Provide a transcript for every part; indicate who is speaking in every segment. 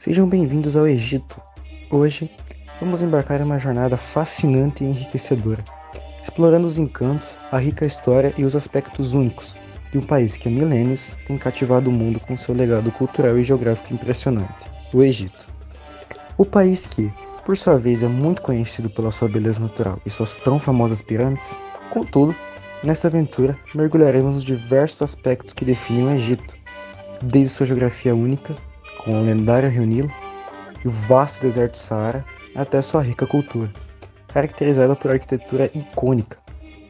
Speaker 1: Sejam bem-vindos ao Egito. Hoje, vamos embarcar em uma jornada fascinante e enriquecedora, explorando os encantos, a rica história e os aspectos únicos de um país que há milênios tem cativado o mundo com seu legado cultural e geográfico impressionante, o Egito. O país que, por sua vez, é muito conhecido pela sua beleza natural e suas tão famosas pirâmides. Contudo, nesta aventura, mergulharemos nos diversos aspectos que definem o Egito, desde sua geografia única, com o lendário Rio Nilo e o vasto deserto do Saara, até sua rica cultura, caracterizada por arquitetura icônica,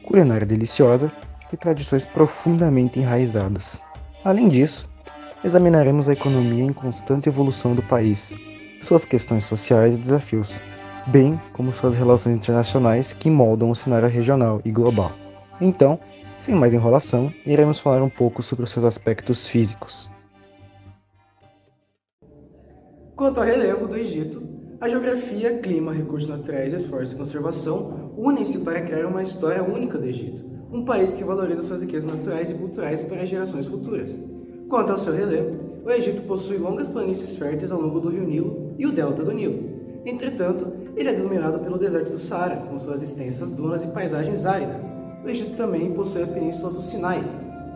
Speaker 1: culinária deliciosa e tradições profundamente enraizadas. Além disso, examinaremos a economia em constante evolução do país, suas questões sociais e desafios, bem como suas relações internacionais que moldam o cenário regional e global. Então, sem mais enrolação, iremos falar um pouco sobre os seus aspectos físicos.
Speaker 2: Quanto ao relevo do Egito, a geografia, clima, recursos naturais e esforço de conservação unem-se para criar uma história única do Egito, um país que valoriza suas riquezas naturais e culturais para gerações futuras. Quanto ao seu relevo, o Egito possui longas planícies férteis ao longo do Rio Nilo e o delta do Nilo. Entretanto, ele é dominado pelo deserto do Saara, com suas extensas dunas e paisagens áridas. O Egito também possui a península do Sinai,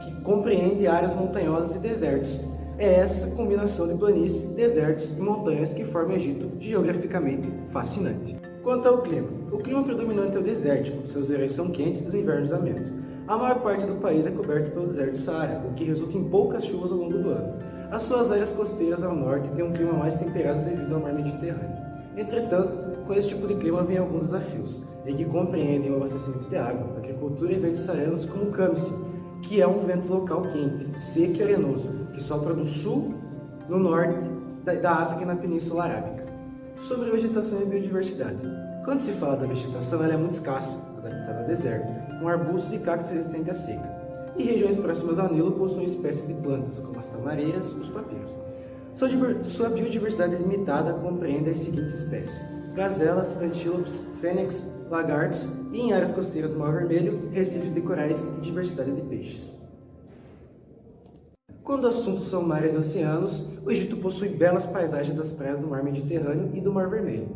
Speaker 2: que compreende áreas montanhosas e desertos. É essa combinação de planícies, desertos e montanhas que forma o Egito geograficamente fascinante. Quanto ao clima, o clima predominante é o desértico, seus verões são quentes e os invernos amenos. A maior parte do país é coberto pelo deserto do Saara, o que resulta em poucas chuvas ao longo do ano. As suas áreas costeiras ao norte têm um clima mais temperado devido ao mar Mediterrâneo. Entretanto, com esse tipo de clima vem alguns desafios, em que compreendem o abastecimento de água, agricultura e ventos aranos como o câmice, que é um vento local quente, seco e arenoso, que sopra no sul, no norte da África e na Península Arábica. Sobre vegetação e biodiversidade. Quando se fala da vegetação, ela é muito escassa, adaptada ao deserto, com arbustos e cactos resistentes à seca. E regiões próximas ao Nilo possuem espécies de plantas, como as tamareiras e os papiros. Sua biodiversidade limitada compreende as seguintes espécies: gazelas, antílopes, fênix, lagartos e, em áreas costeiras do Mar Vermelho, recifes de corais e diversidade de peixes. Quando o assunto são mares e oceanos, o Egito possui belas paisagens das praias do Mar Mediterrâneo e do Mar Vermelho,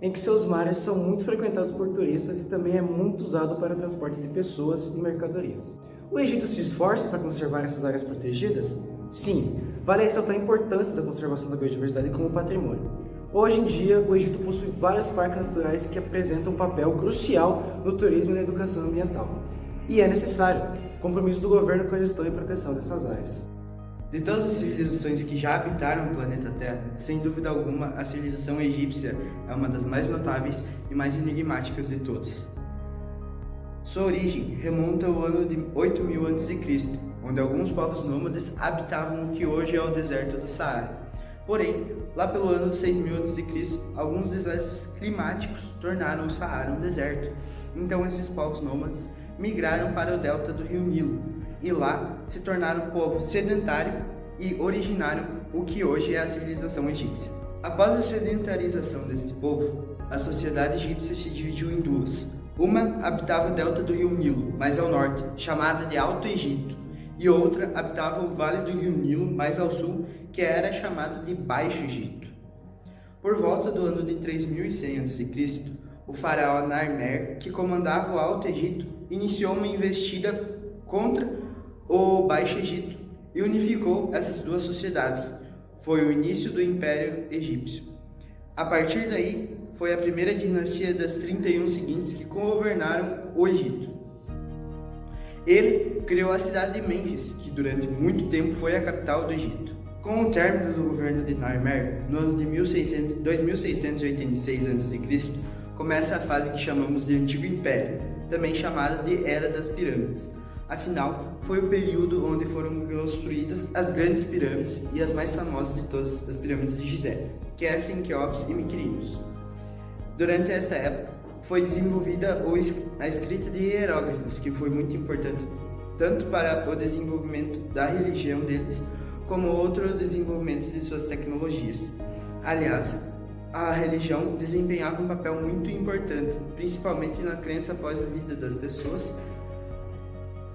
Speaker 2: em que seus mares são muito frequentados por turistas e também é muito usado para o transporte de pessoas e mercadorias. O Egito se esforça para conservar essas áreas protegidas? Sim, vale ressaltar a importância da conservação da biodiversidade como patrimônio. Hoje em dia, o Egito possui vários parques naturais que apresentam um papel crucial no turismo e na educação ambiental. E é necessário compromisso do governo com a gestão e proteção dessas áreas.
Speaker 3: De todas as civilizações que já habitaram o planeta Terra, sem dúvida alguma, a civilização egípcia é uma das mais notáveis e mais enigmáticas de todas. Sua origem remonta ao ano de 8000 a.C., onde alguns povos nômades habitavam o que hoje é o deserto do Saara. Porém, lá pelo ano 6000 a.C., alguns desastres climáticos tornaram o Saara um deserto. Então esses povos nômades migraram para o delta do Rio Nilo, e lá se tornaram um povo sedentário e originaram o que hoje é a civilização egípcia. Após a sedentarização deste povo, a sociedade egípcia se dividiu em duas. Uma habitava o delta do Rio Nilo, mais ao norte, chamada de Alto Egito, e outra habitava o vale do Rio Nilo, mais ao sul, que era chamada de Baixo Egito. Por volta do ano de 3100 a.C., o faraó Narmer, que comandava o Alto Egito, iniciou uma investida contra o Baixo Egito e unificou essas duas sociedades. Foi o início do Império Egípcio. A partir daí, foi a primeira dinastia das 31 seguintes que governaram o Egito. Ele criou a cidade de Mênfis, que durante muito tempo foi a capital do Egito. Com o término do governo de Narmer, no ano de 2686 a.C., começa a fase que chamamos de Antigo Império, também chamada de Era das Pirâmides. Afinal, foi o período onde foram construídas as grandes pirâmides e as mais famosas de todas as pirâmides de Gizé, Kefren, Quéops e Miquerinos. Durante esta época, foi desenvolvida a escrita de hieróglifos, que foi muito importante tanto para o desenvolvimento da religião deles, como outros desenvolvimentos de suas tecnologias. Aliás, a religião desempenhava um papel muito importante, principalmente na crença após a vida das pessoas,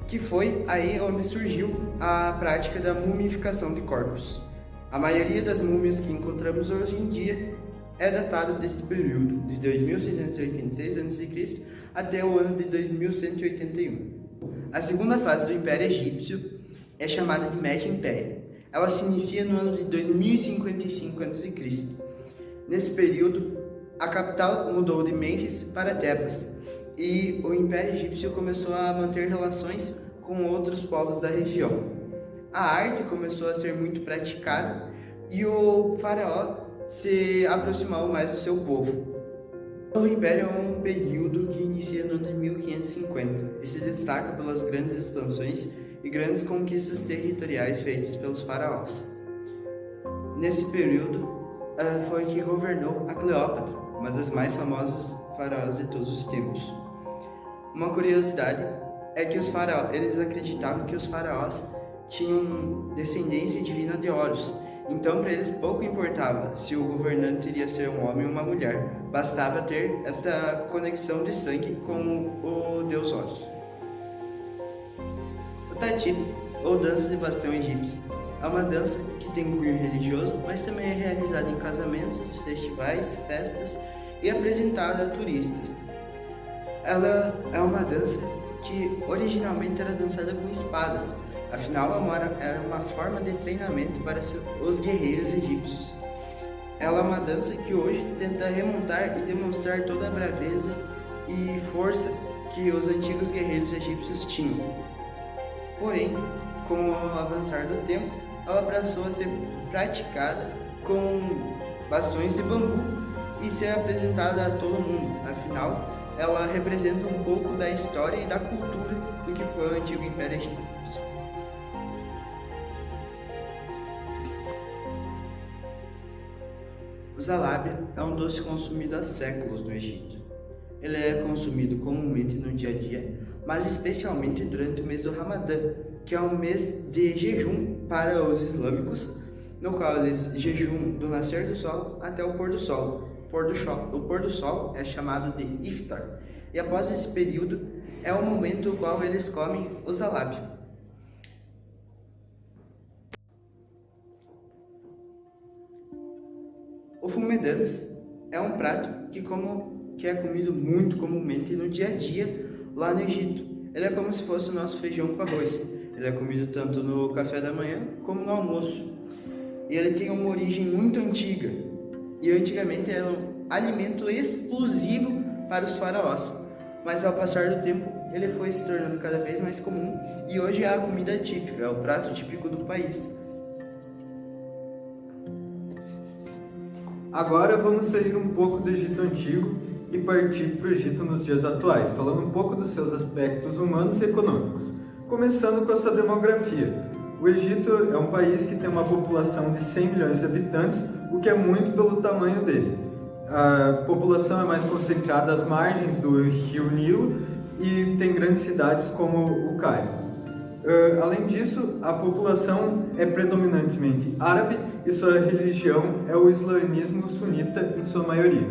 Speaker 3: que foi aí onde surgiu a prática da mumificação de corpos. A maioria das múmias que encontramos hoje em dia é datada deste período, de 2686 a.C. até o ano de 2181. A segunda fase do Império Egípcio é chamada de Médio Império. Ela se inicia no ano de 2055 a.C. Nesse período, a capital mudou de Mênfis para Tebas e o Império Egípcio começou a manter relações com outros povos da região. A arte começou a ser muito praticada e o faraó se aproximou mais do seu povo. O Império é um período que inicia no ano de 1550 e se destaca pelas grandes expansões e grandes conquistas territoriais feitas pelos faraós. Nesse período foi que governou a Cleópatra, uma das mais famosas faraós de todos os tempos. Uma curiosidade é que eles acreditavam que os faraós tinham descendência divina de Horus. Então, para eles pouco importava se o governante iria ser um homem ou uma mulher, bastava ter esta conexão de sangue com o deus Horus. O Tati, ou dança de bastão egípcia, é uma dança que tem cunho religioso, mas também é realizada em casamentos, festivais, festas e apresentada a turistas. Ela é uma dança que originalmente era dançada com espadas. Afinal, era uma forma de treinamento para os guerreiros egípcios. Ela é uma dança que hoje tenta remontar e demonstrar toda a braveza e força que os antigos guerreiros egípcios tinham. Porém, com o avançar do tempo, ela passou a ser praticada com bastões de bambu e ser apresentada a todo mundo. Afinal, ela representa um pouco da história e da cultura do que foi o antigo Império Egípcio. O zalábia é um doce consumido há séculos no Egito. Ele é consumido comumente no dia a dia, mas especialmente durante o mês do Ramadã, que é um mês de jejum para os islâmicos, no qual eles jejuam do nascer do sol até o pôr do sol. O pôr do sol é chamado de iftar, e após esse período é o momento no qual eles comem o zalábia. O fumedames é um prato que é comido muito comumente no dia a dia lá no Egito. Ele é como se fosse o nosso feijão com arroz. Ele é comido tanto no café da manhã como no almoço. E ele tem uma origem muito antiga. E antigamente era um alimento exclusivo para os faraós. Mas ao passar do tempo, ele foi se tornando cada vez mais comum e hoje é a comida típica, é o prato típico do país.
Speaker 4: Agora vamos sair um pouco do Egito Antigo e partir para o Egito nos dias atuais, falando um pouco dos seus aspectos humanos e econômicos. Começando com a sua demografia. O Egito é um país que tem uma população de 100 milhões de habitantes, o que é muito pelo tamanho dele. A população é mais concentrada às margens do rio Nilo e tem grandes cidades como o Cairo. Além disso, a população é predominantemente árabe e sua religião é o islamismo sunita em sua maioria.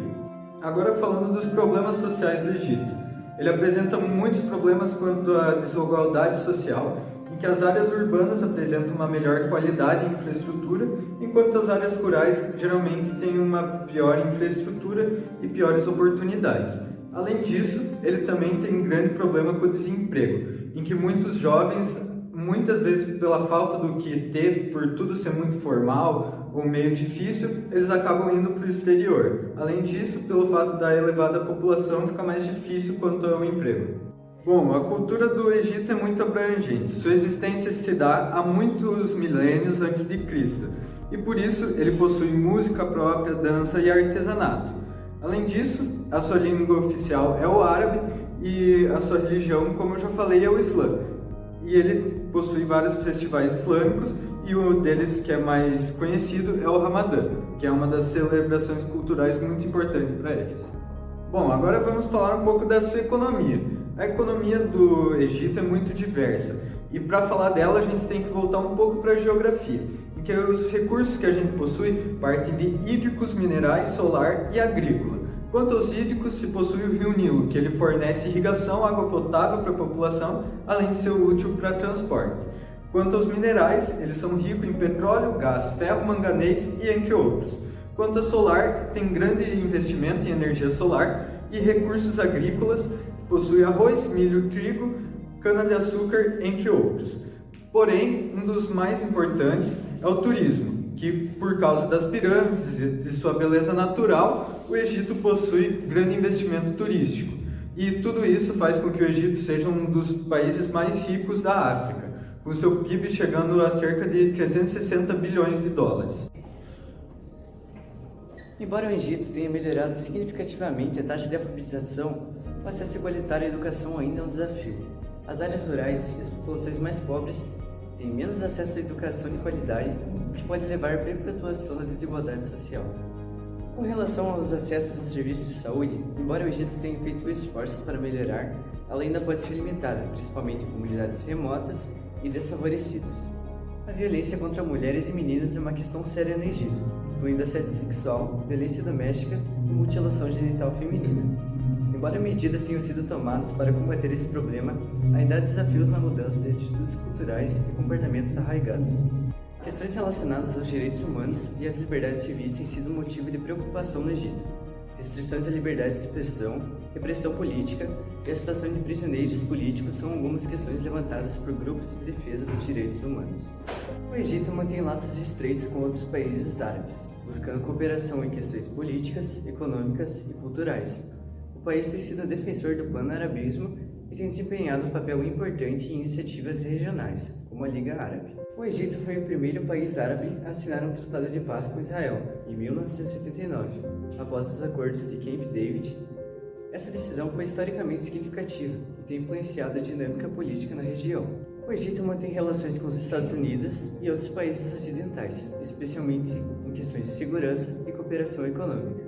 Speaker 4: Agora falando dos problemas sociais do Egito. Ele apresenta muitos problemas quanto à desigualdade social, em que as áreas urbanas apresentam uma melhor qualidade em infraestrutura, enquanto as áreas rurais geralmente têm uma pior infraestrutura e piores oportunidades. Além disso, ele também tem um grande problema com o desemprego, em que muitos jovens, muitas vezes pela falta do que ter, por tudo ser muito formal ou meio difícil, eles acabam indo para o exterior. Além disso, pelo fato da elevada população, fica mais difícil quanto ao emprego. Bom, a cultura do Egito é muito abrangente. Sua existência se dá há muitos milênios antes de Cristo, e por isso ele possui música própria, dança e artesanato. Além disso, a sua língua oficial é o árabe e a sua religião, como eu já falei, é o Islã. E ele possui vários festivais islâmicos e o deles que é mais conhecido é o Ramadã, que é uma das celebrações culturais muito importantes para eles. Bom, agora vamos falar um pouco da sua economia. A economia do Egito é muito diversa e para falar dela a gente tem que voltar um pouco para a geografia, em que os recursos que a gente possui partem de hídricos, minerais, solar e agrícola. Quanto aos hídricos, se possui o rio Nilo, que ele fornece irrigação, água potável para a população, além de ser útil para transporte. Quanto aos minerais, eles são ricos em petróleo, gás, ferro, manganês e entre outros. Quanto a solar, tem grande investimento em energia solar e recursos agrícolas, possui arroz, milho, trigo, cana-de-açúcar, entre outros. Porém, um dos mais importantes é o turismo, que por causa das pirâmides e de sua beleza natural, o Egito possui grande investimento turístico. E tudo isso faz com que o Egito seja um dos países mais ricos da África, com seu PIB chegando a cerca de 360 bilhões de dólares.
Speaker 5: Embora o Egito tenha melhorado significativamente a taxa de alfabetização, o acesso igualitário à educação ainda é um desafio. As áreas rurais e as populações mais pobres têm menos acesso à educação de qualidade, o que pode levar à perpetuação da desigualdade social. Com relação aos acessos aos serviços de saúde, embora o Egito tenha feito esforços para melhorar, ela ainda pode ser limitada, principalmente em comunidades remotas e desfavorecidas. A violência contra mulheres e meninas é uma questão séria no Egito, incluindo assédio sexual, violência doméstica e mutilação genital feminina. Embora medidas tenham sido tomadas para combater esse problema, ainda há desafios na mudança de atitudes culturais e comportamentos arraigados. Questões relacionadas aos direitos humanos e às liberdades civis têm sido motivo de preocupação no Egito. Restrições à liberdade de expressão, repressão política e a situação de prisioneiros políticos são algumas questões levantadas por grupos de defesa dos direitos humanos. O Egito mantém laços estreitos com outros países árabes, buscando cooperação em questões políticas, econômicas e culturais. O país tem sido defensor do pan-arabismo e tem desempenhado um papel importante em iniciativas regionais, como a Liga Árabe. O Egito foi o primeiro país árabe a assinar um tratado de paz com Israel, em 1979, após os acordos de Camp David. Essa decisão foi historicamente significativa e tem influenciado a dinâmica política na região. O Egito mantém relações com os Estados Unidos e outros países ocidentais, especialmente em questões de segurança e cooperação econômica.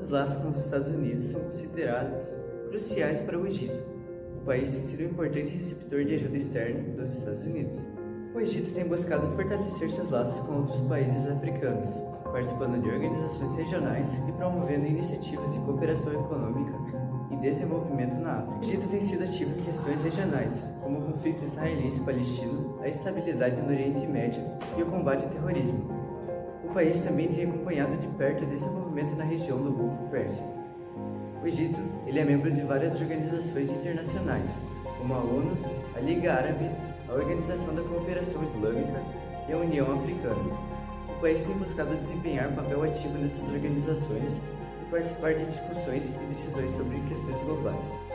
Speaker 5: Os laços com os Estados Unidos são considerados cruciais para o Egito. O país tem sido um importante receptor de ajuda externa dos Estados Unidos. O Egito tem buscado fortalecer seus laços com outros países africanos, participando de organizações regionais e promovendo iniciativas de cooperação econômica e desenvolvimento na África. O Egito tem sido ativo em questões regionais, como o conflito israelense-palestino, a estabilidade no Oriente Médio e o combate ao terrorismo. O país também tem acompanhado de perto o desenvolvimento na região do Golfo Pérsico. O Egito é membro de várias organizações internacionais, como a ONU, a Liga Árabe, a Organização da Cooperação Islâmica e a União Africana. O país tem buscado desempenhar papel ativo nessas organizações e participar de discussões e decisões sobre questões globais.